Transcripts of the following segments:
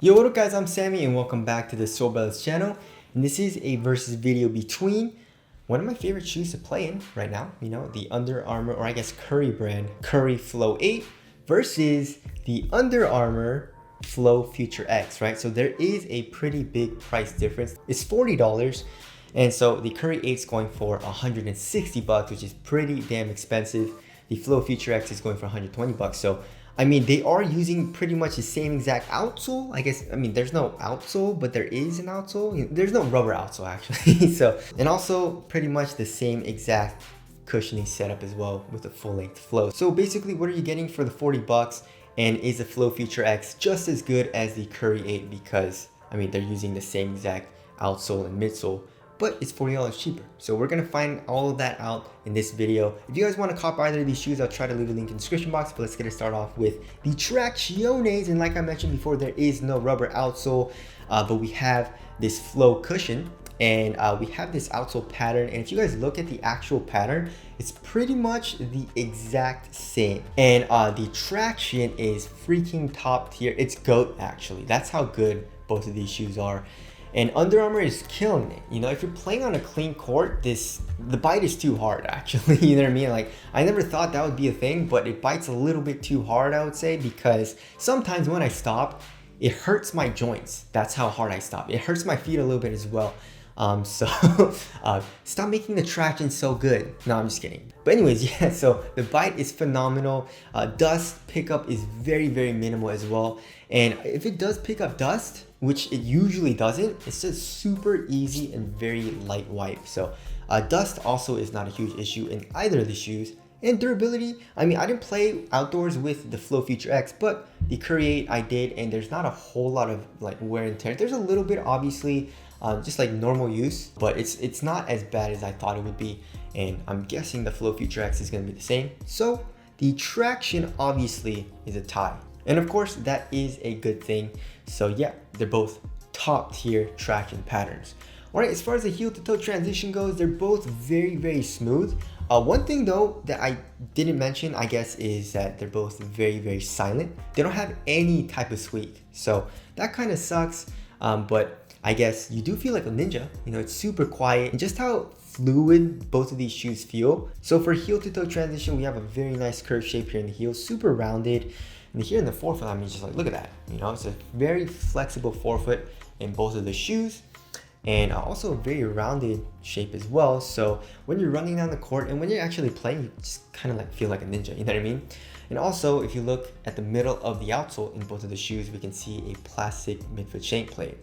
Yo, what up guys, I'm Sammy and welcome back to the Soul Brothers channel. And this is a versus video between one of my favorite shoes to play in right now, the Under Armour, or I guess Curry brand, Curry Flow 8 versus the Under Armour Flow FUTR X, right? So there is a pretty big price difference. It's $40. And so the Curry 8 is going for 160 bucks, which is pretty damn expensive. The Flow FUTR X is going for 120 bucks. So I mean, they are using pretty much the same exact outsole. There's no outsole, but there is an outsole. There's no rubber outsole actually. And also pretty much the same exact cushioning setup as well with the full length Flow. So basically, what are you getting for the 40 bucks? And is the Flow FUTR X just as good as the Curry 8? Because they're using the same exact outsole and midsole, but it's $40 cheaper. So we're gonna find all of that out in this video. If you guys want to cop either of these shoes, I'll try to leave a link in the description box, but let's get it started off with the Tracciones. And like I mentioned before, there is no rubber outsole, but we have this Flow cushion and we have this outsole pattern. And if you guys look at the actual pattern, it's pretty much the exact same. And the traction is freaking top tier. It's GOAT actually. That's how good both of these shoes are. And Under Armour is killing it. If you're playing on a clean court, the bite is too hard actually. You know what I mean? Like, I never thought that would be a thing, but it bites a little bit too hard, I would say, because sometimes when I stop, it hurts my joints. That's how hard I stop. It hurts my feet a little bit as well. Stop making the traction so good. No, I'm just kidding. But anyways, yeah, so the bite is phenomenal. Dust pickup is very, very minimal as well. And if it does pick up dust, which it usually doesn't, it's just super easy and very light wipe. So dust also is not a huge issue in either of the shoes. And durability, I didn't play outdoors with the Flow FUTR X, but the Curry 8 I did, and there's not a whole lot of like wear and tear. There's a little bit, obviously, just like normal use, but it's not as bad as I thought it would be. And I'm guessing the Flow FUTR X is gonna be the same. So the traction obviously is a tie. And of course, that is a good thing. So yeah, they're both top tier traction patterns. All right, as far as the heel to toe transition goes, they're both very, very smooth. One thing though that I didn't mention, I guess, is that they're both very, very silent. They don't have any type of squeak. So that kind of sucks, but I guess you do feel like a ninja. It's super quiet, and just how fluid both of these shoes feel. So for heel to toe transition, we have a very nice curve shape here in the heel, super rounded. And here in the forefoot, just like, look at that. It's a very flexible forefoot in both of the shoes. And also a very rounded shape as well. So when you're running down the court and when you're actually playing, you just kind of like feel like a ninja, you know what I mean? And also, if you look at the middle of the outsole in both of the shoes, we can see a plastic midfoot shank plate.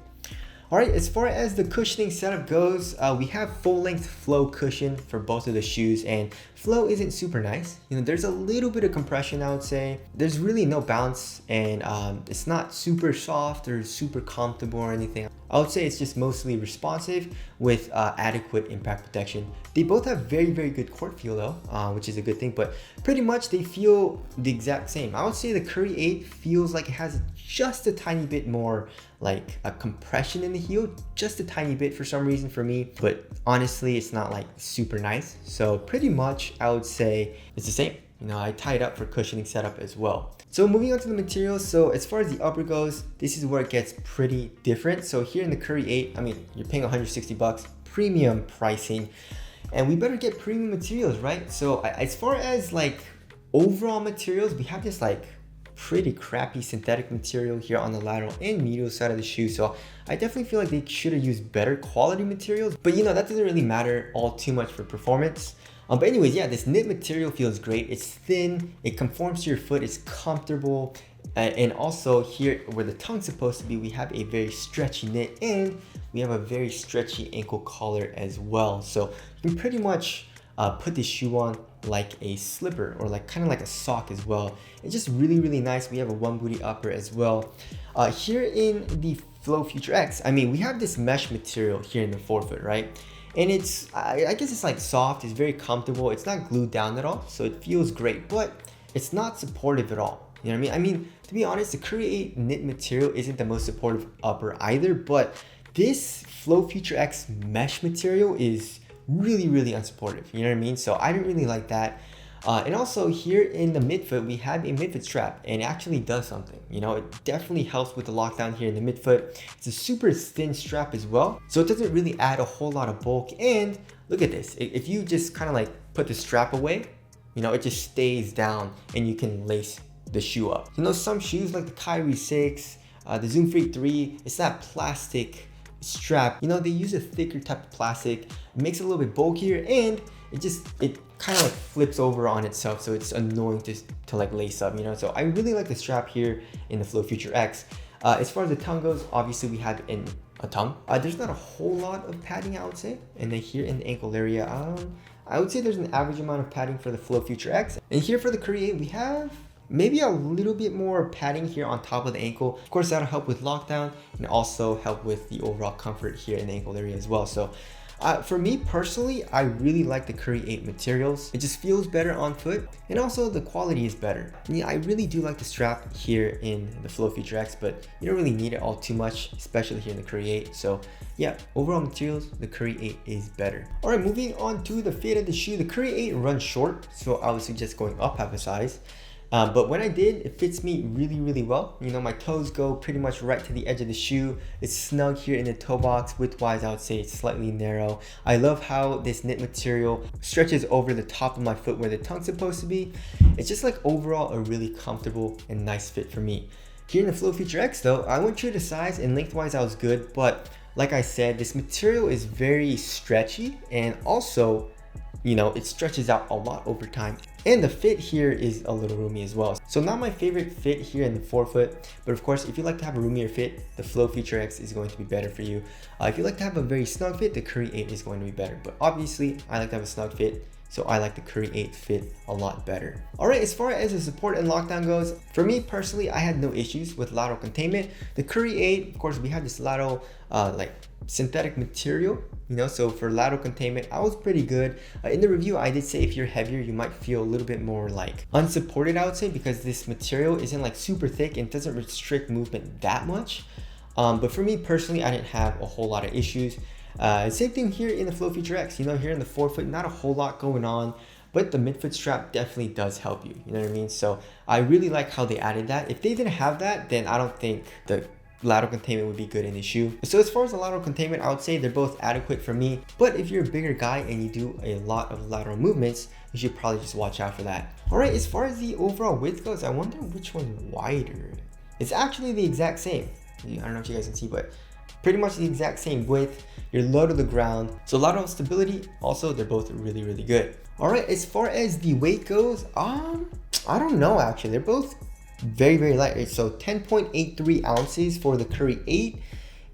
All right, as far as the cushioning setup goes, we have full-length Flow cushion for both of the shoes, and Flow isn't super nice. There's a little bit of compression, I would say. There's really no bounce, and it's not super soft or super comfortable or anything. I would say it's just mostly responsive with adequate impact protection. They both have very, very good court feel though, which is a good thing, but pretty much they feel the exact same. I would say the Curry 8 feels like it has just a tiny bit more like a compression in the heel, just a tiny bit for some reason for me, but honestly, it's not like super nice. So pretty much I would say it's the same. I tied up for cushioning setup as well. So moving on to the materials. So as far as the upper goes, this is where it gets pretty different. So here in the Curry 8, you're paying 160 bucks, premium pricing, and we better get premium materials, right? So as far as like overall materials, we have this like pretty crappy synthetic material here on the lateral and medial side of the shoe. So I definitely feel like they should have used better quality materials, but that doesn't really matter all too much for performance. But anyways, yeah, this knit material feels great. It's thin, it conforms to your foot, it's comfortable. And also here where the tongue's supposed to be, we have a very stretchy knit, and we have a very stretchy ankle collar as well. So you can pretty much put this shoe on like a slipper or like kind of like a sock as well. It's just really, really nice. We have a one booty upper as well. Here in the Flow FUTR X, we have this mesh material here in the forefoot, right? And it's, I guess it's like soft, it's very comfortable. It's not glued down at all, so it feels great, but it's not supportive at all. You know what I mean? To be honest, the Curry 8 knit material isn't the most supportive upper either, but this Flow FUTR X mesh material is really, really unsupportive. You know what I mean? So I didn't really like that. And also here in the midfoot, we have a midfoot strap, and it actually does something. You know, it definitely helps with the lockdown here in the midfoot. It's a super thin strap as well, so it doesn't really add a whole lot of bulk. And look at this, if you just kind of like put the strap away, you know, it just stays down and you can lace the shoe up. You know, some shoes like the Kyrie 6, the Zoom Freak 3, it's that plastic strap. You know, they use a thicker type of plastic. It makes it a little bit bulkier, and it kind of like flips over on itself, so it's annoying to like lace up, you know. So I really like the strap here in the Flow Future X. As far as the tongue goes, obviously we have a tongue. There's not a whole lot of padding, I would say. And then here in the ankle area, I would say there's an average amount of padding for the Flow Future X. And here for the Curry 8, we have maybe a little bit more padding here on top of the ankle. Of course, that'll help with lockdown and also help with the overall comfort here in the ankle area as well. So for me personally, I really like the Curry 8 materials. It just feels better on foot, and also the quality is better. Yeah, I really do like the strap here in the Flow Future X, but you don't really need it all too much, especially here in the Curry 8. So yeah, overall materials, the Curry 8 is better. All right, moving on to the fit of the shoe. The Curry 8 runs short, so I would suggest going up half a size. But when I did, it fits me really, really well. You know, my toes go pretty much right to the edge of the shoe. It's snug here in the toe box. Width-wise, I would say it's slightly narrow. I love how this knit material stretches over the top of my foot where the tongue's supposed to be. It's just like overall a really comfortable and nice fit for me. Here in the Flow Future X though, I went true to size, and lengthwise I was good, but like I said, this material is very stretchy, and also, you know, it stretches out a lot over time. And the fit here is a little roomy as well. So not my favorite fit here in the forefoot, but of course, if you like to have a roomier fit, the Flow Future X is going to be better for you. If you like to have a very snug fit, the Curry 8 is going to be better. But obviously, I like to have a snug fit, so I like the Curry 8 fit a lot better. All right, as far as the support and lockdown goes, for me personally, I had no issues with lateral containment. The Curry 8, of course, we have this lateral like synthetic material, you know, so for lateral containment, I was pretty good. In the review, I did say if you're heavier, you might feel a little bit more like unsupported, I would say, because this material isn't like super thick and doesn't restrict movement that much. But for me personally, I didn't have a whole lot of issues. Same thing here in the Flow Future X, you know, here in the forefoot, not a whole lot going on, but the midfoot strap definitely does help you, you know what I mean? So I really like how they added that. If they didn't have that, then I don't think the lateral containment would be good in the shoe. So as far as the lateral containment, I would say they're both adequate for me, but if you're a bigger guy and you do a lot of lateral movements, you should probably just watch out for that. All right, as far as the overall width goes, I wonder which one's wider. It's actually the exact same. I don't know if you guys can see, but pretty much the exact same width. You're low to the ground. So lateral stability, also, they're both really, really good. All right, as far as the weight goes, I don't know actually. They're both very, very light. So 10.83 ounces for the Curry 8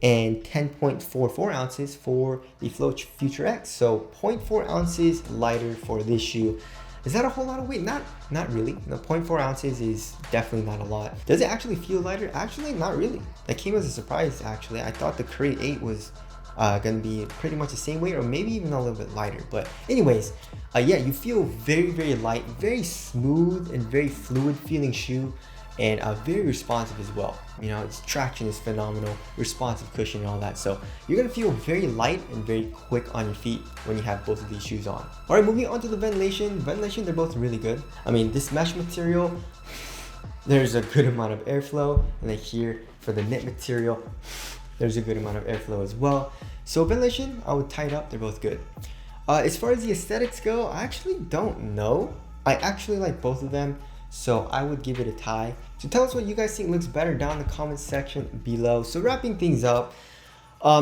and 10.44 ounces for the Flow Future X. So 0.4 ounces lighter for this shoe. Is that a whole lot of weight? Not really. No, 0.4 ounces is definitely not a lot. Does it actually feel lighter? Actually, not really. That came as a surprise, actually. I thought the Curry 8 was gonna be pretty much the same weight, or maybe even a little bit lighter. But anyways, yeah, you feel very, very light, very smooth and very fluid feeling shoe, and very responsive as well. You know, its traction is phenomenal, responsive cushion and all that. So you're gonna feel very light and very quick on your feet when you have both of these shoes on. All right, moving on to the ventilation. They're both really good. I mean, this mesh material, there's a good amount of airflow, and then here for the knit material, there's a good amount of airflow as well. So ventilation, I would tie it up, they're both good. As far as the aesthetics go, I actually don't know. I actually like both of them, so I would give it a tie. So tell us what you guys think looks better down in the comments section below. So wrapping things up,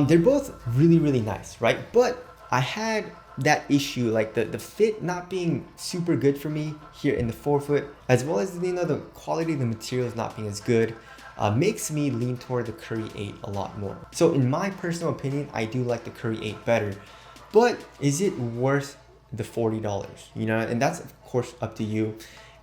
they're both really, really nice, right? But I had that issue, like the fit not being super good for me here in the forefoot, as well as, you know, the quality of the materials not being as good, makes me lean toward the Curry 8 a lot more. So in my personal opinion, I do like the Curry 8 better, but is it worth the $40? You know, and that's of course up to you.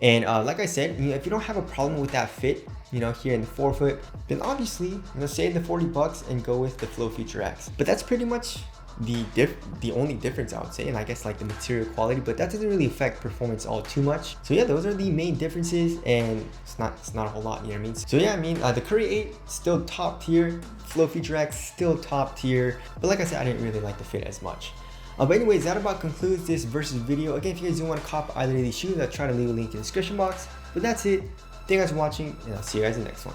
And like I said, you know, if you don't have a problem with that fit, you know, here in the forefoot, then obviously, you know, save the $40 and go with the Flow Future X. But that's pretty much the only difference, I would say, and I guess like the material quality, but that doesn't really affect performance all too much. So yeah, those are the main differences, and it's not a whole lot, you know what I mean? So yeah, I mean, the Curry 8 still top tier, Flow Future X still top tier, but like I said, I didn't really like the fit as much. But anyways, that about concludes this versus video. Again, if you guys do want to cop either of these shoes, I'll try to leave a link in the description box. But that's it. Thank you guys for watching, and I'll see you guys in the next one.